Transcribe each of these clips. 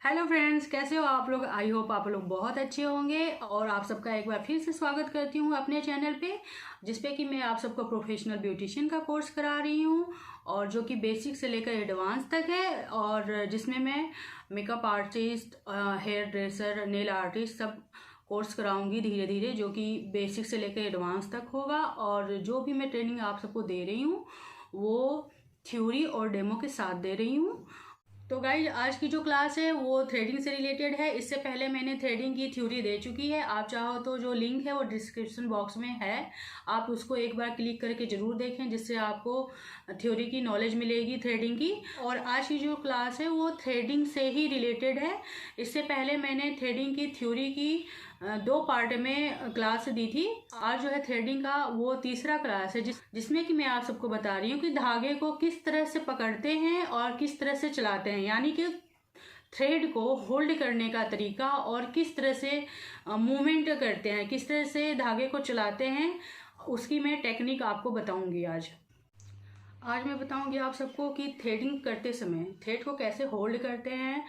Hello friends, कैसे हो आप लोग। आई होप आप लोग बहुत अच्छे होंगे और आप सबका एक बार फिर से स्वागत करती हूँ अपने चैनल पे, जिसपे कि मैं आप सबको प्रोफेशनल ब्यूटिशियन का कोर्स करा रही हूँ और जो कि बेसिक से लेकर एडवांस तक है और जिसमें मैं makeup artist, hair dresser, nail artist सब कोर्स कराऊंगी धीरे धीरे, जो कि बेसिक से लेकर एडवांस तक होगा। और जो भी मैं ट्रेनिंग आप सबको दे रही हूँ वो थ्योरी और डेमो के साथ दे रही हूँ। तो गाइज, आज की जो क्लास है वो थ्रेडिंग से रिलेटेड है। इससे पहले मैंने थ्रेडिंग की थ्योरी दे चुकी है। आप चाहो तो जो लिंक है वो डिस्क्रिप्शन बॉक्स में है, आप उसको एक बार क्लिक करके ज़रूर देखें, जिससे आपको थ्योरी की नॉलेज मिलेगी थ्रेडिंग की। और आज की जो क्लास है वो थ्रेडिंग से ही रिलेटेड है। इससे पहले मैंने थ्रेडिंग की थ्योरी की 2 पार्ट में क्लास दी थी। आज जो है थ्रेडिंग का वो तीसरा क्लास है, जिसमें कि मैं आप सबको बता रही हूँ कि धागे को किस तरह से पकड़ते हैं और किस तरह से चलाते हैं, यानी कि थ्रेड को होल्ड करने का तरीका और किस तरह से मूवमेंट करते हैं, किस तरह से धागे को चलाते हैं, उसकी मैं टेक्निक आपको बताऊंगी। आज मैं बताऊंगी आप सबको कि थ्रेडिंग करते समय थ्रेड को कैसे होल्ड करते हैं,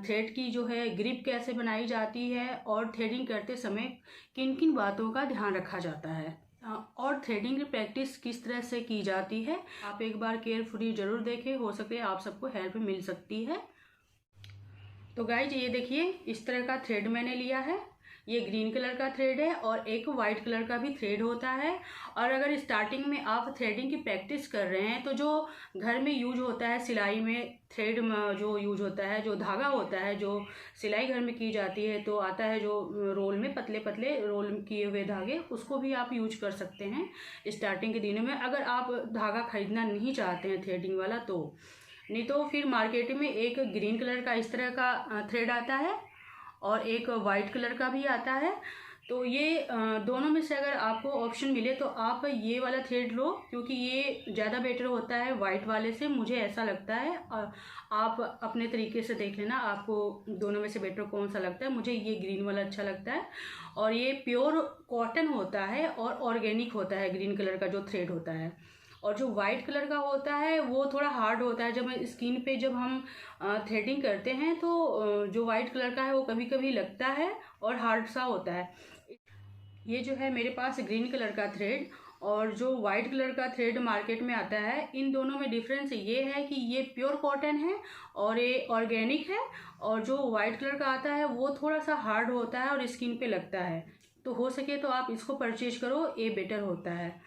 थ्रेड की जो है ग्रिप कैसे बनाई जाती है और थ्रेडिंग करते समय किन किन बातों का ध्यान रखा जाता है और थ्रेडिंग की प्रैक्टिस किस तरह से की जाती है। आप एक बार केयरफुली ज़रूर देखें, हो सके आप सबको हेल्प मिल सकती है। तो गाइज, ये देखिए, इस तरह का थ्रेड मैंने लिया है। ये ग्रीन कलर का थ्रेड है और एक वाइट कलर का भी थ्रेड होता है। और अगर स्टार्टिंग में आप थ्रेडिंग की प्रैक्टिस कर रहे हैं तो जो घर में यूज होता है सिलाई में, थ्रेड जो यूज होता है, जो धागा होता है, जो सिलाई घर में की जाती है, तो आता है जो रोल में पतले पतले रोल किए हुए धागे, उसको भी आप यूज कर सकते हैं स्टार्टिंग के दिनों में। अगर आप धागा खरीदना नहीं चाहते हैं थ्रेडिंग वाला, तो नहीं तो फिर मार्केट में एक ग्रीन कलर का इस तरह का थ्रेड आता है और एक वाइट कलर का भी आता है। तो ये दोनों में से अगर आपको ऑप्शन मिले तो आप ये वाला थ्रेड लो, क्योंकि ये ज़्यादा बेटर होता है वाइट वाले से, मुझे ऐसा लगता है। और आप अपने तरीके से देख लेना आपको दोनों में से बेटर कौन सा लगता है। मुझे ये ग्रीन वाला अच्छा लगता है और ये प्योर कॉटन होता है और ऑर्गेनिक होता है ग्रीन कलर का जो थ्रेड होता है। और जो वाइट कलर का होता है वो थोड़ा हार्ड होता है। जब स्किन पे जब हम थ्रेडिंग करते हैं तो जो वाइट कलर का है वो कभी कभी लगता है और हार्ड सा होता है। ये जो है मेरे पास ग्रीन कलर का थ्रेड और जो वाइट कलर का थ्रेड मार्केट में आता है, इन दोनों में डिफरेंस ये है कि ये प्योर कॉटन है और ये ऑर्गेनिक है, और जो वाइट कलर का आता है वो थोड़ा सा हार्ड होता है और स्किन पे लगता है। तो हो सके तो आप इसको परचेज करो, ये बेटर होता है।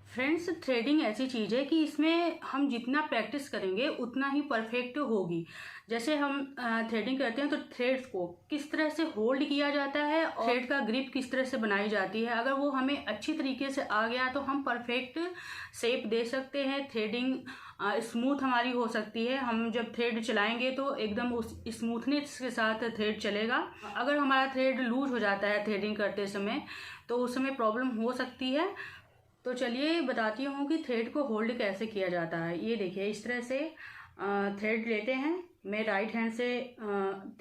फ्रेंड्स, थ्रेडिंग ऐसी चीज़ है कि इसमें हम जितना प्रैक्टिस करेंगे उतना ही परफेक्ट होगी। जैसे हम थ्रेडिंग करते हैं तो थ्रेड्स को किस तरह से होल्ड किया जाता है और थ्रेड का ग्रिप किस तरह से बनाई जाती है, अगर वो हमें अच्छी तरीके से आ गया तो हम परफेक्ट शेप दे सकते हैं। थ्रेडिंग स्मूथ हमारी हो सकती है। हम जब थ्रेड चलाएंगे तो एकदम उस स्मूथनेस के साथ थ्रेड चलेगा। अगर हमारा थ्रेड लूज हो जाता है थ्रेडिंग करते समय तो उस समय प्रॉब्लम हो सकती है। तो चलिए बताती हूँ कि थ्रेड को होल्ड कैसे किया जाता है। ये देखिए, इस तरह से थ्रेड लेते हैं। मैं राइट हैंड से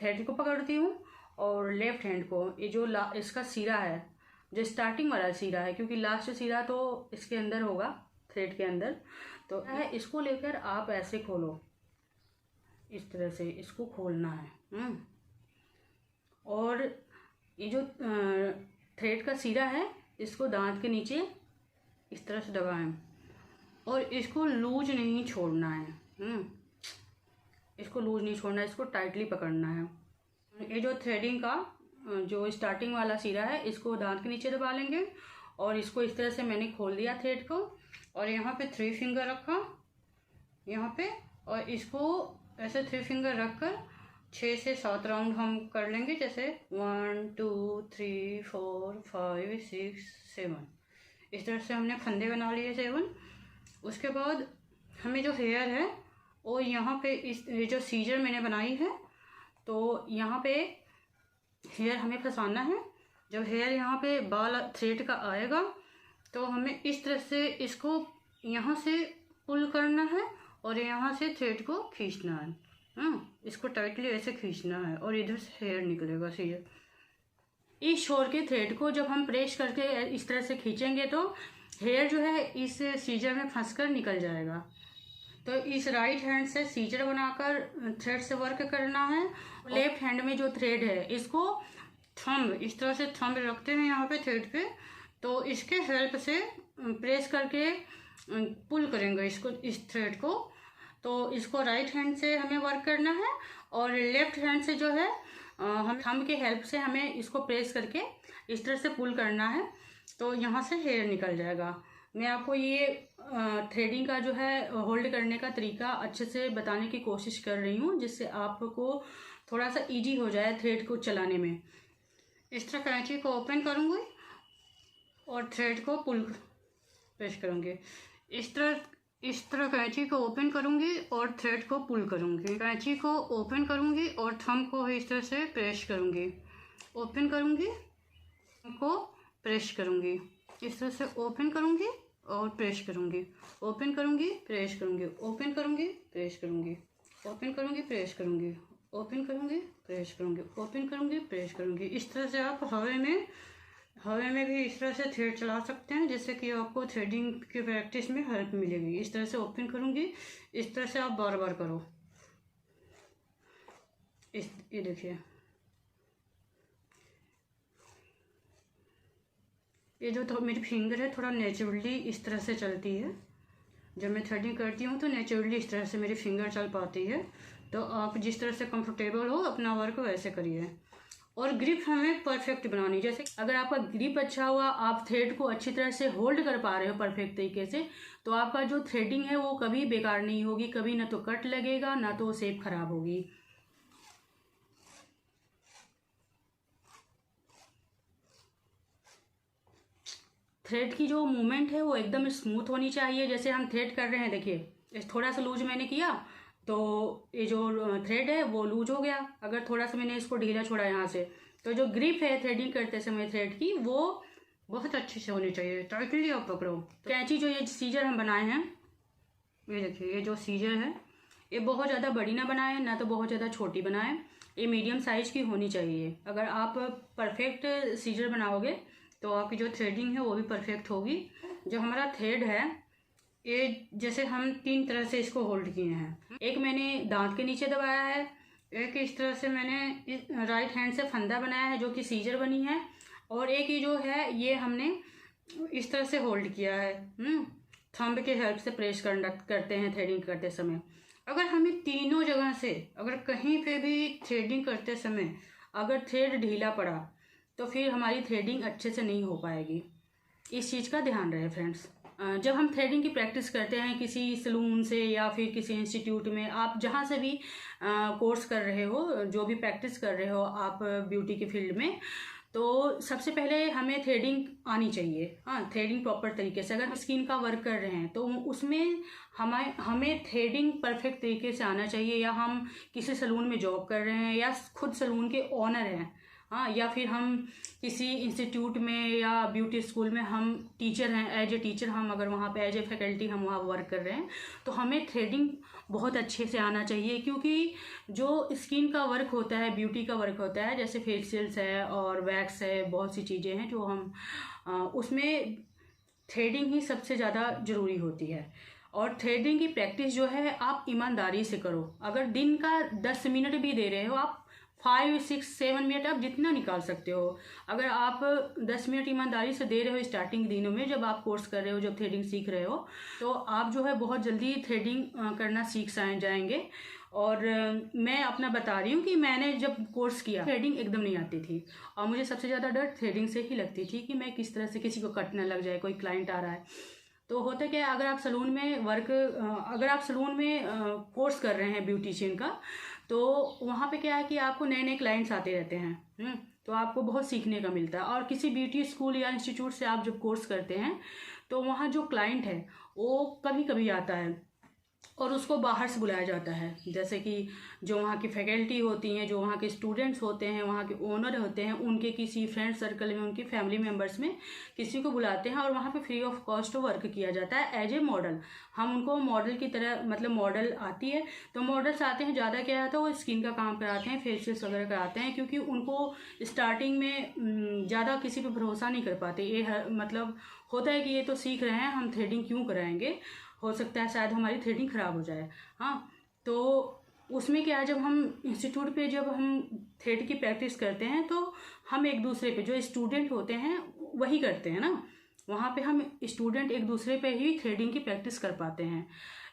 थ्रेड को पकड़ती हूँ और लेफ्ट हैंड को, ये जो इसका सिरा है, जो स्टार्टिंग वाला सिरा है, क्योंकि लास्ट सिरा तो इसके अंदर होगा, थ्रेड के अंदर, तो है इसको लेकर आप ऐसे खोलो, इस तरह से इसको खोलना है। और ये जो थ्रेड का सिरा है इसको दांत के नीचे इस तरह से दबाएं और इसको लूज नहीं छोड़ना है। इसको लूज नहीं छोड़ना है, इसको टाइटली पकड़ना है। ये जो थ्रेडिंग का जो स्टार्टिंग वाला सिरा है इसको दांत के नीचे दबा लेंगे और इसको इस तरह से मैंने खोल दिया थ्रेड को, और यहाँ पे 3 फिंगर रखा यहाँ पे, और इसको ऐसे 3 फिंगर रख कर 6 से 7 राउंड हम कर लेंगे। जैसे 1 2 3 4 5 6 7, इस तरह से हमने फंदे बना लिए 7। उसके बाद हमें जो हेयर है वो यहाँ पे ये जो सीजर मैंने बनाई है, तो यहाँ पे हेयर हमें फंसाना है। जब हेयर यहाँ पे बाल थ्रेड का आएगा तो हमें इस तरह से इसको यहाँ से पुल करना है और यहाँ से थ्रेड को खींचना है। इसको टाइटली ऐसे खींचना है और इधर से हेयर निकलेगा सीजर। इस छोर के थ्रेड को जब हम प्रेस करके इस तरह से खींचेंगे तो हेयर जो है इस सीजर में फंसकर निकल जाएगा। तो इस राइट हैंड से सीजर बनाकर थ्रेड से वर्क करना है। लेफ्ट हैंड में जो थ्रेड है इसको थंब, इस तरह से थंब रखते हैं यहाँ पे थ्रेड पे, तो इसके हेल्प से प्रेस करके पुल करेंगे इसको, इस थ्रेड को। तो इसको राइट हैंड से हमें वर्क करना है और लेफ्ट हैंड से जो है हम थंब के हेल्प से हमें इसको प्रेस करके इस तरह से पुल करना है, तो यहाँ से हेयर निकल जाएगा। मैं आपको ये थ्रेडिंग का जो है होल्ड करने का तरीका अच्छे से बताने की कोशिश कर रही हूँ, जिससे आपको थोड़ा सा इजी हो जाए थ्रेड को चलाने में। इस तरह कैंची को ओपन करूँगी और थ्रेड को पुल प्रेस करूँगी। इस तरह कैंची को ओपन करूँगी और थ्रेड को पुल करूँगी। कैंची को ओपन करूँगी और थंब को इस तरह से प्रेस करूँगी, ओपन करूँगी को प्रेस करूँगी, इस तरह से ओपन करूँगी और प्रेस करूँगी, ओपन करूँगी प्रेस करूँगी, ओपन करूँगी प्रेस करूँगी, ओपन करूँगी प्रेस करूँगी, ओपन करूँगी प्रेस करूँगी, ओपन करूँगी प्रेस करूँगी। इस तरह से आप हवा में भी इस तरह से थ्रेड चला सकते हैं, जिससे कि आपको थ्रेडिंग की प्रैक्टिस में हेल्प मिलेगी। इस तरह से ओपन करूँगी, इस तरह से आप बार बार करो। ये देखिए, ये जो मेरी फिंगर है थोड़ा नेचुरली इस तरह से चलती है। जब मैं थ्रेडिंग करती हूँ तो नेचुरली इस तरह से मेरी फिंगर चल पाती है। तो आप जिस तरह से कंफर्टेबल हो अपना वर्क वैसे करिए। और ग्रिप हमें परफेक्ट बनानी, जैसे अगर आपका ग्रिप अच्छा हुआ, आप थ्रेड को अच्छी तरह से होल्ड कर पा रहे हो परफेक्ट तरीके से, तो आपका जो थ्रेडिंग है वो कभी बेकार नहीं होगी, कभी ना तो कट लगेगा ना तो शेप खराब होगी। थ्रेड की जो मूवमेंट है वो एकदम स्मूथ होनी चाहिए। जैसे हम थ्रेड कर रहे हैं, देखिए थोड़ा सा लूज मैंने किया तो ये जो थ्रेड है वो लूज हो गया। अगर थोड़ा सा मैंने इसको ढीला छोड़ा यहाँ से, तो जो ग्रिप है थ्रेडिंग करते समय थ्रेड की, वो बहुत अच्छे से होनी चाहिए। टाइटली आप पकड़ो। तो कैंची जो ये सीजर हम बनाए हैं, ये देखिए, ये जो सीजर है ये बहुत ज़्यादा बड़ी ना बनाए ना तो बहुत ज़्यादा छोटी बनाए, ये मीडियम साइज़ की होनी चाहिए। अगर आप परफेक्ट सीजर बनाओगे तो आपकी जो थ्रेडिंग है वो भी परफेक्ट होगी। जो हमारा थ्रेड है ये जैसे हम 3 तरह से इसको होल्ड किए हैं। एक मैंने दांत के नीचे दबाया है, एक इस तरह से मैंने राइट हैंड से फंदा बनाया है जो कि सीजर बनी है, और एक ये जो है ये हमने इस तरह से होल्ड किया है। थंब के हेल्प से प्रेस करते हैं थ्रेडिंग करते समय। अगर हमें तीनों जगह से, अगर कहीं पे भी थ्रेडिंग करते समय अगर थ्रेड ढीला पड़ा तो फिर हमारी थ्रेडिंग अच्छे से नहीं हो पाएगी। इस चीज़ का ध्यान रहे फ्रेंड्स। जब हम थ्रेडिंग की प्रैक्टिस करते हैं किसी सलून से या फिर किसी इंस्टीट्यूट में, आप जहाँ से भी कोर्स कर रहे हो, जो भी प्रैक्टिस कर रहे हो आप ब्यूटी के फील्ड में, तो सबसे पहले हमें थ्रेडिंग आनी चाहिए। हाँ, थ्रेडिंग प्रॉपर तरीके से। अगर स्किन का वर्क कर रहे हैं तो उसमें हमें थ्रेडिंग परफेक्ट तरीके से आना चाहिए। या हम किसी सलून में जॉब कर रहे हैं या खुद सलून के ओनर हैं, हाँ, या फिर हम किसी इंस्टीट्यूट में या ब्यूटी स्कूल में हम टीचर हैं, एज ए टीचर हम अगर वहाँ पे एज ए फैकल्टी हम वहाँ वर्क कर रहे हैं, तो हमें थ्रेडिंग बहुत अच्छे से आना चाहिए। क्योंकि जो स्किन का वर्क होता है, ब्यूटी का वर्क होता है, जैसे फेशियल्स है और वैक्स है, बहुत सी चीज़ें हैं जो हम उसमें थ्रेडिंग ही सबसे ज़्यादा ज़रूरी होती है। और थ्रेडिंग की प्रैक्टिस जो है आप ईमानदारी से करो। अगर दिन का 10 मिनट भी दे रहे हो आप, 5, 6, 7 मिनट आप जितना निकाल सकते हो। अगर आप 10 मिनट ईमानदारी से दे रहे हो स्टार्टिंग दिनों में, जब आप कोर्स कर रहे हो, जब थ्रेडिंग सीख रहे हो, तो आप जो है बहुत जल्दी थ्रेडिंग करना सीख जाएंगे। और मैं अपना बता रही हूँ कि मैंने जब कोर्स किया थ्रेडिंग एकदम नहीं आती थी, और मुझे सबसे ज़्यादा डर थ्रेडिंग से ही लगती थी कि मैं किस तरह से किसी को कट ना लग जाए, कोई क्लाइंट आ रहा है। तो होता क्या है, अगर आप सलून में कोर्स कर रहे हैं ब्यूटिशियन का, तो वहाँ पे क्या है कि आपको नए नए क्लाइंट्स आते रहते हैं। तो आपको बहुत सीखने का मिलता है। और किसी ब्यूटी स्कूल या इंस्टीट्यूट से आप जब कोर्स करते हैं तो वहाँ जो क्लाइंट है वो कभी कभी आता है और उसको बाहर से बुलाया जाता है। जैसे कि जो वहाँ की फैकल्टी होती हैं, जो वहाँ के स्टूडेंट्स होते हैं, वहाँ के ओनर होते हैं, उनके किसी फ्रेंड सर्कल में, उनकी फैमिली मेम्बर्स में किसी को बुलाते हैं और वहाँ पे फ्री ऑफ कॉस्ट वर्क किया जाता है एज ए मॉडल। हम उनको मॉडल की तरह, मतलब मॉडल आती है तो मॉडल्स आते हैं, ज़्यादा क्या आता है वो स्किन का काम कराते हैं, फेशियल्स वगैरह कराते हैं, क्योंकि उनको स्टार्टिंग में ज़्यादा किसी पर भरोसा नहीं कर पाते। ये मतलब होता है कि ये तो सीख रहे हैं, हम थ्रेडिंग क्यों कराएंगे। हो सकता है शायद हमारी थ्रेडिंग ख़राब हो जाए। हाँ, तो उसमें क्या है, जब हम इंस्टीट्यूट पे जब हम थ्रेड की प्रैक्टिस करते हैं तो हम एक दूसरे पे, जो स्टूडेंट होते हैं वही करते हैं ना, वहाँ पे हम स्टूडेंट एक दूसरे पे ही थ्रेडिंग की प्रैक्टिस कर पाते हैं।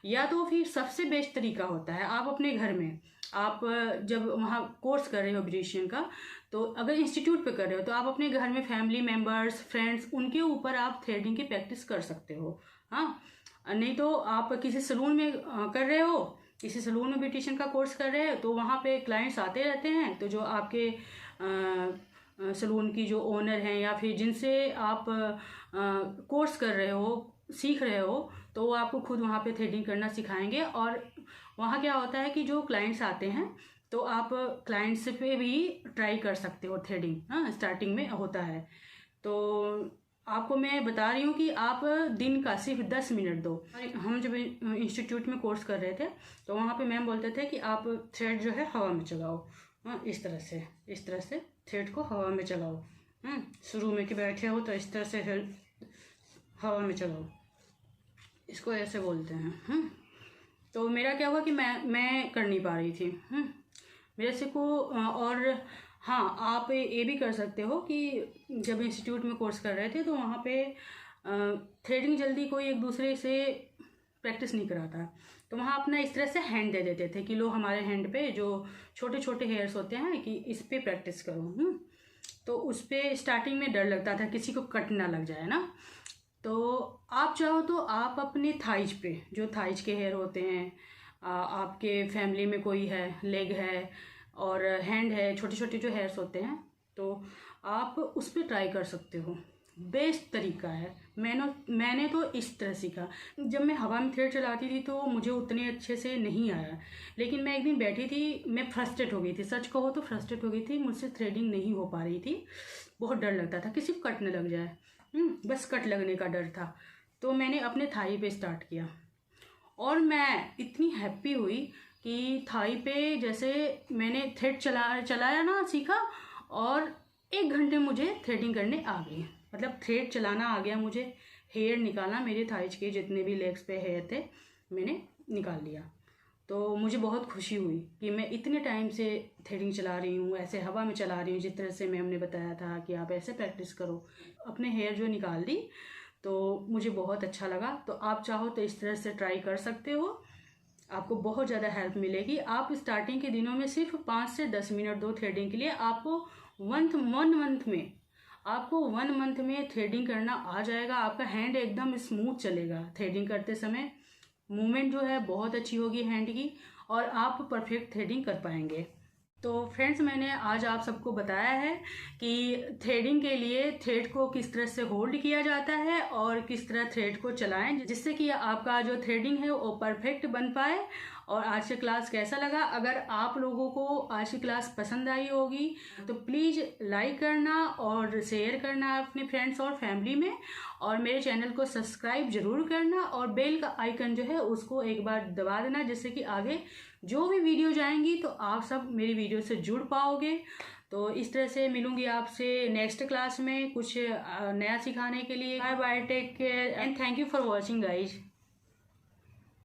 या तो फिर सबसे बेस्ट तरीका होता है आप अपने घर में, आप जब वहाँ कोर्स कर रहे हो ब्यूटिशियन का, तो अगर इंस्टीट्यूट पे कर रहे हो तो आप अपने घर में फैमिली मेम्बर्स, फ्रेंड्स, उनके ऊपर आप थ्रेडिंग की प्रैक्टिस कर सकते हो। हाँ, नहीं तो आप किसी सलून में कर रहे हो, किसी सलून में ब्यूटिशियन का कोर्स कर रहे हो, तो वहाँ पे क्लाइंट्स आते रहते हैं, तो जो आपके सलून की जो ओनर हैं या फिर जिनसे आप कोर्स कर रहे हो, सीख रहे हो, तो वो आपको खुद वहाँ पे थ्रेडिंग करना सिखाएंगे। और वहाँ क्या होता है कि जो क्लाइंट्स आते हैं तो आप क्लाइंट्स पे भी ट्राई कर सकते हो थ्रेडिंग। हाँ, स्टार्टिंग में होता है। तो आपको मैं बता रही हूँ कि आप दिन का सिर्फ 10 मिनट दो। हम जब इंस्टीट्यूट में कोर्स कर रहे थे तो वहाँ पे मैम बोलते थे कि आप थ्रेड जो है हवा में चलाओ। हाँ, इस तरह से थ्रेड को हवा में चलाओ। शुरू में कि बैठे हो तो इस तरह से हवा में चलाओ, इसको ऐसे बोलते हैं। तो मेरा क्या हुआ कि मैं कर नहीं पा रही थी। मेरे से को और हाँ, आप ये भी कर सकते हो कि जब इंस्टीट्यूट में कोर्स कर रहे थे तो वहाँ पे थ्रेडिंग जल्दी कोई एक दूसरे से प्रैक्टिस नहीं कराता, तो वहाँ अपना इस तरह से हैंड दे देते थे कि लो हमारे हैंड पे जो छोटे छोटे हेयर्स होते हैं कि इस पे प्रैक्टिस करो। तो उस पर स्टार्टिंग में डर लगता था किसी को कट ना लग जाए ना। तो आप चाहो तो आप अपने थाइज पे, जो थाइज के हेयर होते हैं, आपके फैमिली में कोई है, लेग है और हैंड है, छोटे छोटे जो हेयर्स होते हैं, तो आप उस पर ट्राई कर सकते हो। बेस्ट तरीका है। मैंने तो इस तरह सीखा। जब मैं हवा में थ्रेड चलाती थी तो मुझे उतने अच्छे से नहीं आया, लेकिन मैं एक दिन बैठी थी, मैं फ्रस्ट्रेट हो गई थी, सच कहो तो फ्रस्ट्रेट हो गई थी, मुझसे थ्रेडिंग नहीं हो पा रही थी, बहुत डर लगता था किसी को कट न लग जाए। बस कट लगने का डर था। तो मैंने अपने थाई पे स्टार्ट किया और मैं इतनी हैप्पी हुई कि थाई पे जैसे मैंने थ्रेड चलाया ना, सीखा, और 1 घंटे मुझे थ्रेडिंग करने आ गई। मतलब थ्रेड चलाना आ गया मुझे, हेयर निकालना, मेरे थाइज के जितने भी लेग्स पे हेयर थे मैंने निकाल लिया। तो मुझे बहुत खुशी हुई कि मैं इतने टाइम से थ्रेडिंग चला रही हूँ, ऐसे हवा में चला रही हूँ, जिस तरह से मैम ने बताया था कि आप ऐसे प्रैक्टिस करो। अपने हेयर जो निकाल दी तो मुझे बहुत अच्छा लगा। तो आप चाहो तो इस तरह से ट्राई कर सकते हो, आपको बहुत ज़्यादा हेल्प मिलेगी। आप स्टार्टिंग के दिनों में सिर्फ 5 से 10 मिनट दो थ्रेडिंग के लिए, आपको 1 मंथ में थ्रेडिंग करना आ जाएगा। आपका हैंड एकदम स्मूथ चलेगा थ्रेडिंग करते समय, मूवमेंट जो है बहुत अच्छी होगी हैंड की, और आप परफेक्ट थ्रेडिंग कर पाएंगे। तो फ्रेंड्स, मैंने आज आप सबको बताया है कि थ्रेडिंग के लिए थ्रेड को किस तरह से होल्ड किया जाता है और किस तरह थ्रेड को चलाएं, जिससे कि आपका जो थ्रेडिंग है वो परफेक्ट बन पाए। और आज की क्लास कैसा लगा? अगर आप लोगों को आज की क्लास पसंद आई होगी तो प्लीज़ लाइक करना और शेयर करना अपने फ्रेंड्स और फैमिली में, और मेरे चैनल को सब्सक्राइब जरूर करना, और बेल का आइकन जो है उसको एक बार दबा देना, जिससे कि आगे जो भी वीडियो जाएंगी तो आप सब मेरी वीडियो से जुड़ पाओगे। तो इस तरह से मिलूंगी आपसे नेक्स्ट क्लास में कुछ नया सिखाने के लिए। Bye bye, take care and thank you for watching guys.